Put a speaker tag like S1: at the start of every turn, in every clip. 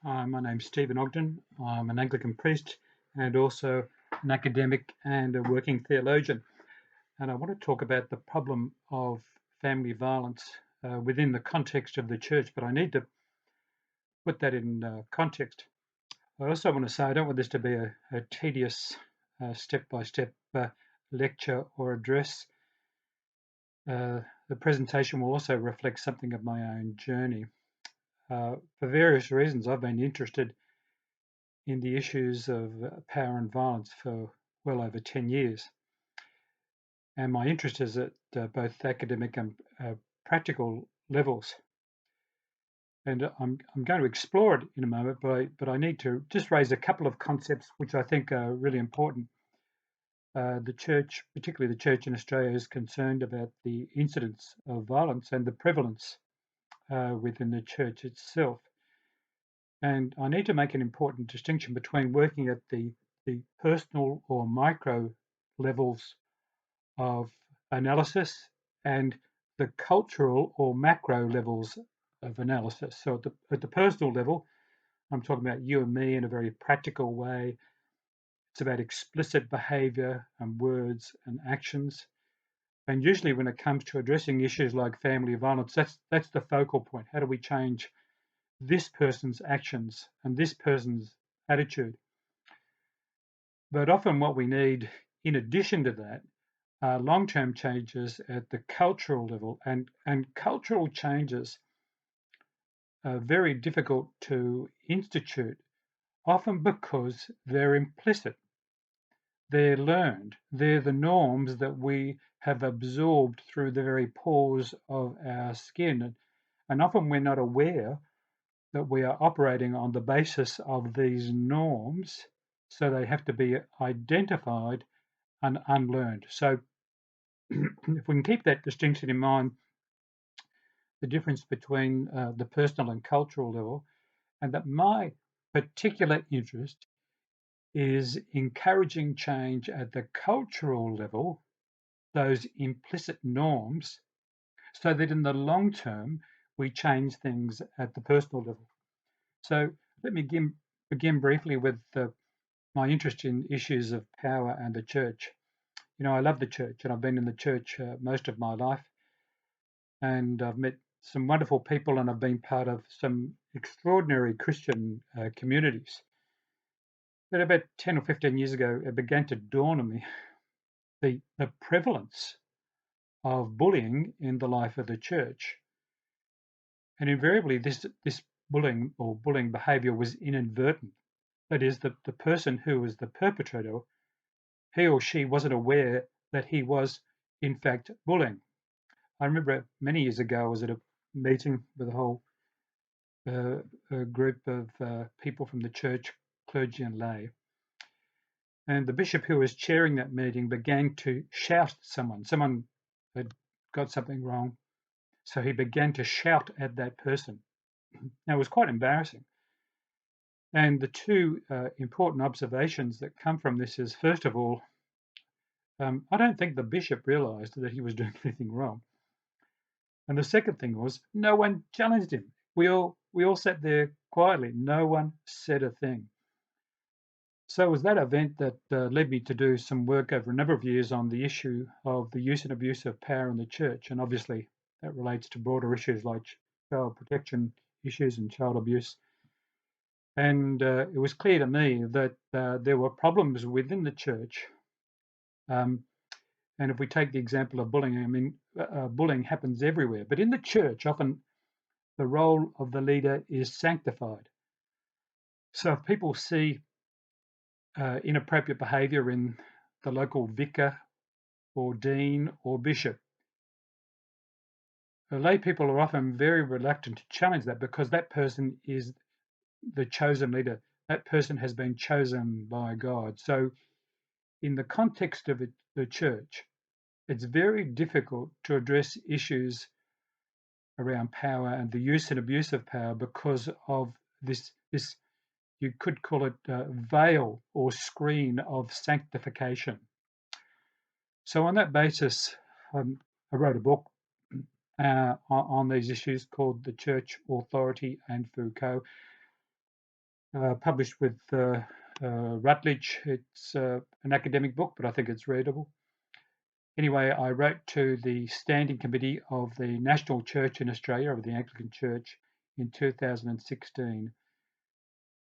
S1: My name's Stephen Ogden. I'm an Anglican priest and also an academic and a working theologian. And I want to talk about the problem of family violence within the context of the church, but I need to put that in context. I also want to say I don't want this to be a tedious step-by-step lecture or address. The presentation will also reflect something of my own journey. For various reasons, I've been interested in the issues of power and violence for well over 10 years. And my interest is at both academic and practical levels. And I'm going to explore it in a moment, but I need to just raise a couple of concepts which I think are really important. The church, particularly the church in Australia, is concerned about the incidence of violence and the prevalence within the church itself. And I need to make an important distinction between working at the personal or micro levels of analysis and the cultural or macro levels of analysis. So at the personal level, I'm talking about you and me in a very practical way. It's about explicit behavior and words and actions. And usually when it comes to addressing issues like family violence, that's the focal point. How do we change this person's actions and this person's attitude? But often what we need in addition to that are long-term changes at the cultural level, and cultural changes are very difficult to institute, often because they're implicit. They're learned. They're the norms that we have absorbed through the very pores of our skin. And often we're not aware that we are operating on the basis of these norms, so they have to be identified and unlearned. So if we can keep that distinction in mind, the difference between the personal and cultural level, and that my particular interest is encouraging change at the cultural level, those implicit norms, so that in the long term we change things at the personal level. So let me begin briefly with my interest in issues of power and the church. You know, I love the church, and I've been in the church most of my life, and I've met some wonderful people, and I've been part of some extraordinary Christian communities. But about 10 or 15 years ago, it began to dawn on me the prevalence of bullying in the life of the church. And invariably, this bullying or bullying behavior was inadvertent. That is, the person who was the perpetrator, he or she wasn't aware that he was, in fact, bullying. I remember many years ago, I was at a meeting with a whole a group of people from the church, clergy and lay. And the bishop who was chairing that meeting began to shout at someone. Someone had got something wrong. So he began to shout at that person. Now, it was quite embarrassing. And the two important observations that come from this is, first of all, I don't think the bishop realized that he was doing anything wrong. And the second thing was, no one challenged him. We all sat there quietly. No one said a thing. So it was that event that led me to do some work over a number of years on the issue of the use and abuse of power in the church. And obviously that relates to broader issues like child protection issues and child abuse. And it was clear to me that there were problems within the church. And if we take the example of bullying, I mean, bullying happens everywhere. But in the church, often the role of the leader is sanctified. So if people see inappropriate behaviour in the local vicar or dean or bishop, lay people are often very reluctant to challenge that because that person is the chosen leader. That person has been chosen by God. So in the context of the church, it's very difficult to address issues around power and the use and abuse of power because of this you could call it veil or screen of sanctification. So on that basis, I wrote a book on these issues called The Church, Authority and Foucault. published with Rutledge. It's an academic book, but I think it's readable. Anyway, I wrote to the Standing Committee of the National Church in Australia, of the Anglican Church, in 2016,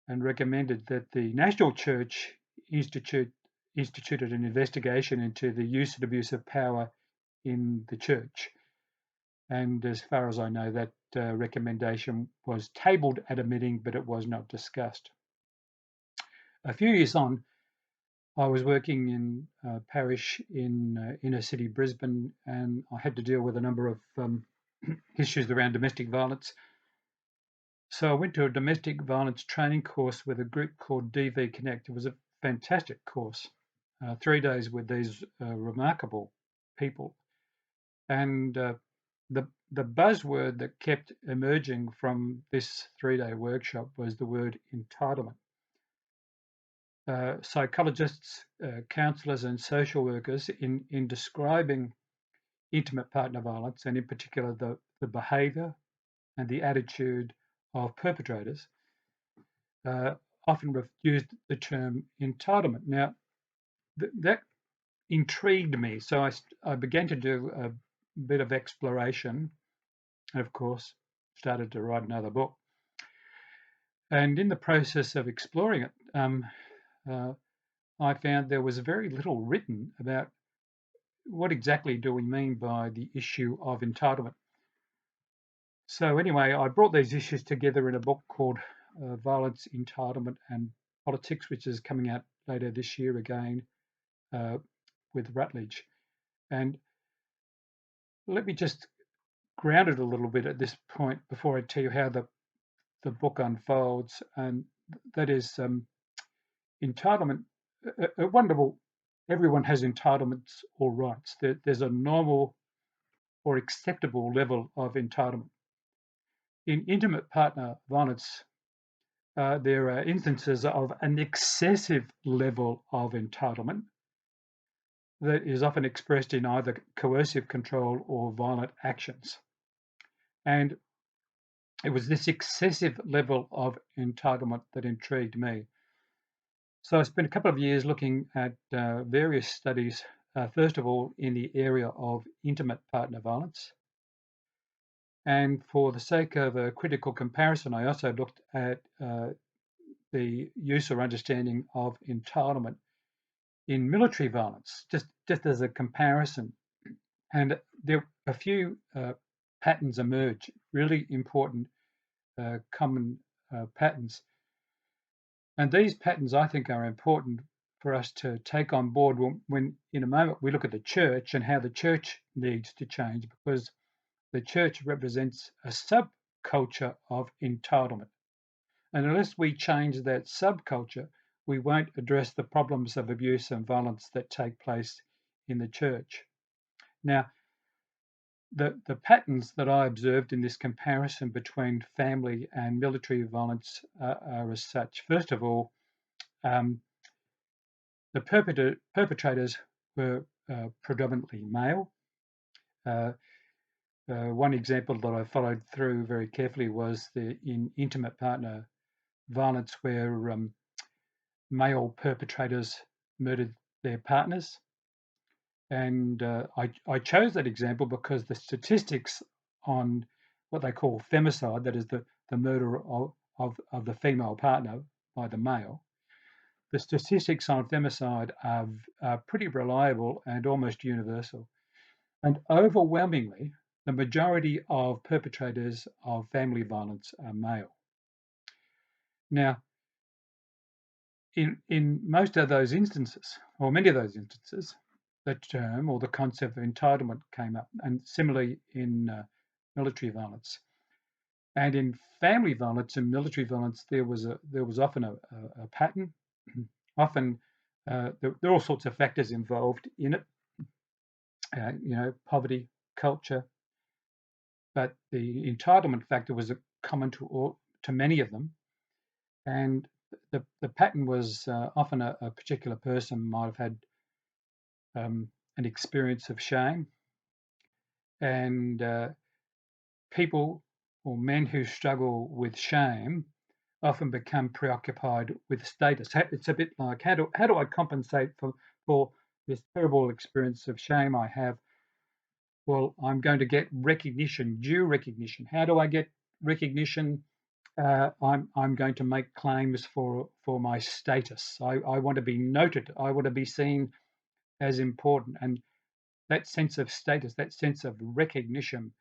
S1: and recommended that the National Church instituted an investigation into the use and abuse of power in the church. And as far as I know, that recommendation was tabled at a meeting, but it was not discussed. A few years on, I was working in a parish in inner city Brisbane, and I had to deal with a number of issues around domestic violence. So I went to a domestic violence training course with a group called DV Connect. It was a fantastic course, 3 days with these remarkable people. And the buzzword that kept emerging from this 3-day workshop was the word entitlement. Psychologists, counsellors, and social workers in describing intimate partner violence, and in particular the behaviour and the attitude of perpetrators, often used the term entitlement. Now, that intrigued me, so I began to do a bit of exploration, and of course, started to write another book. And in the process of exploring it, I found there was very little written about what exactly do we mean by the issue of entitlement. So anyway, I brought these issues together in a book called Violence, Entitlement and Politics, which is coming out later this year again with Rutledge. And let me just ground it a little bit at this point before I tell you how the book unfolds. And that is entitlement. Wonderful. Everyone has entitlements or rights. There's a normal or acceptable level of entitlement. In intimate partner violence, there are instances of an excessive level of entitlement that is often expressed in either coercive control or violent actions. And it was this excessive level of entitlement that intrigued me. So I spent a couple of years looking at various studies, first of all, in the area of intimate partner violence. And for the sake of a critical comparison, I also looked at the use or understanding of entitlement in military violence, just as a comparison. And there a few patterns emerge, really important common patterns. And these patterns, I think, are important for us to take on board when in a moment we look at the church and how the church needs to change, because the church represents a subculture of entitlement. And unless we change that subculture, we won't address the problems of abuse and violence that take place in the church. Now, the patterns that I observed in this comparison between family and military violence are as such. First of all, the perpetrators were predominantly male. One example that I followed through very carefully was in intimate partner violence where male perpetrators murdered their partners. And I chose that example because the statistics on what they call femicide, that is the murder of the female partner by the male, the statistics on femicide are pretty reliable and almost universal. And overwhelmingly, the majority of perpetrators of family violence are male. Now, in most of those instances, or many of those instances, the term or the concept of entitlement came up, and similarly in military violence. And in family violence and military violence, there was often a pattern. Often there are all sorts of factors involved in it, poverty, culture, but the entitlement factor was common to many of them. And the pattern was often a particular person might have had an experience of shame, and people or men who struggle with shame often become preoccupied with status. It's a bit like, how do I compensate for this terrible experience of shame I have? Well, I'm going to get recognition, due recognition. How do I get recognition? I'm going to make claims for my status. I want to be noted. I want to be seen as important, and that sense of status, that sense of recognition,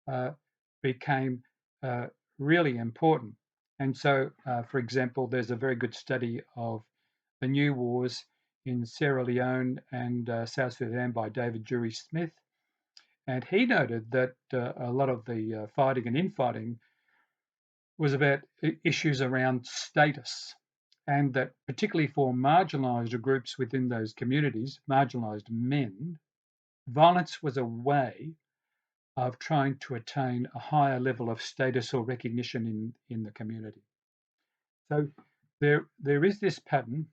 S1: uh, became really important. And so, for example, there's a very good study of the new wars in Sierra Leone and South Sudan by David Jury Smith, and he noted that a lot of the fighting and infighting was about issues around status, and that particularly for marginalised groups within those communities, marginalised men, violence was a way of trying to attain a higher level of status or recognition in the community. So there is this pattern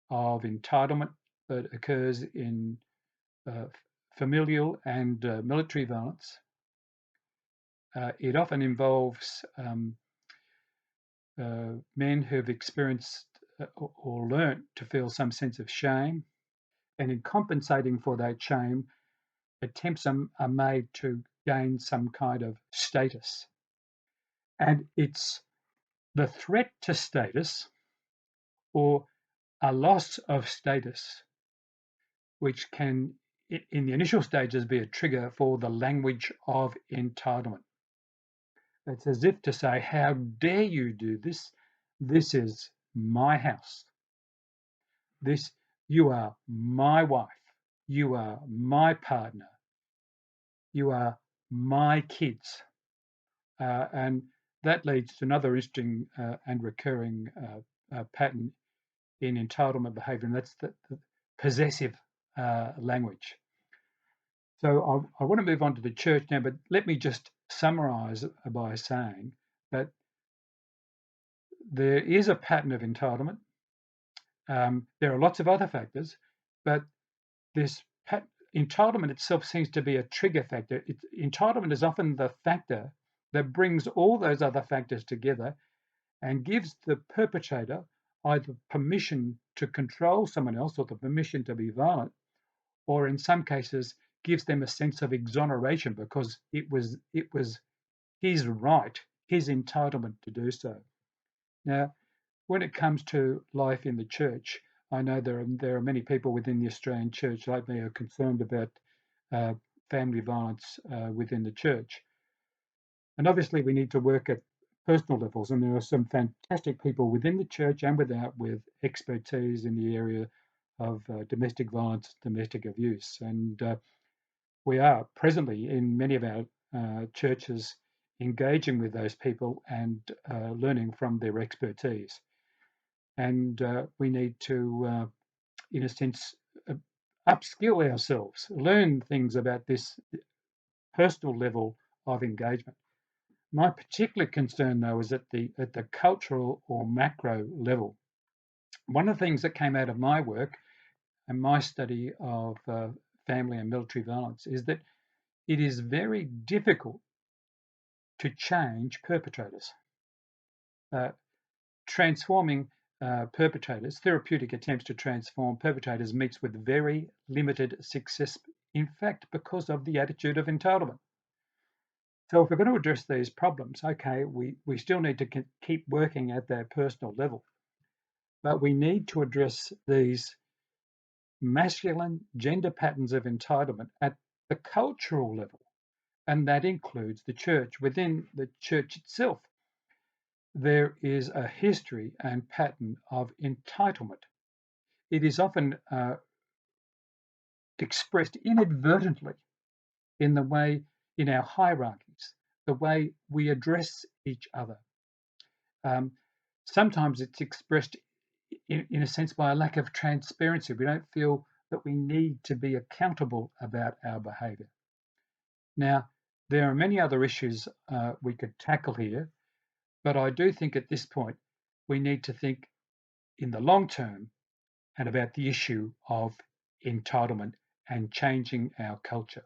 S1: of entitlement that occurs in uh, familial and military violence. It often involves men who've experienced or learnt to feel some sense of shame, and in compensating for that shame, attempts are made to gain some kind of status. And it's the threat to status or a loss of status, which can, in the initial stages, be a trigger for the language of entitlement. It's as if to say, how dare you do this? This is my house. This, you are my wife. You are my partner. You are my kids. And that leads to another interesting and recurring pattern in entitlement behavior, and that's the possessive language. So I want to move on to the church now, but let me just summarize by saying that there is a pattern of entitlement. There are lots of other factors, but this entitlement itself seems to be a trigger factor. Entitlement is often the factor that brings all those other factors together and gives the perpetrator either permission to control someone else or the permission to be violent, or in some cases gives them a sense of exoneration because it was his right, his entitlement to do so. Now, when it comes to life in the church, I know there are many people within the Australian church like me who are concerned about uh, family violence within the church. And obviously, we need to work at personal levels. And there are some fantastic people within the church and without with expertise in the area of domestic violence, domestic abuse. And we are presently in many of our churches engaging with those people and learning from their expertise. And we need to, in a sense, upskill ourselves, learn things about this personal level of engagement. My particular concern, though, is at the cultural or macro level. One of the things that came out of my work and my study of family and military violence is that it is very difficult to change perpetrators. Transforming perpetrators, therapeutic attempts to transform perpetrators meets with very limited success, in fact, because of the attitude of entitlement. So if we're going to address these problems, okay, we still need to keep working at that personal level, but we need to address these masculine gender patterns of entitlement at the cultural level, and that includes the church. Within the church itself, there is a history and pattern of entitlement. It is often expressed inadvertently in the way, in our hierarchies, the way we address each other. Um, Sometimes it's expressed in a sense by a lack of transparency. We don't feel that we need to be accountable about our behaviour. Now, there are many other issues we could tackle here, but I do think at this point we need to think in the long term and about the issue of entitlement and changing our culture.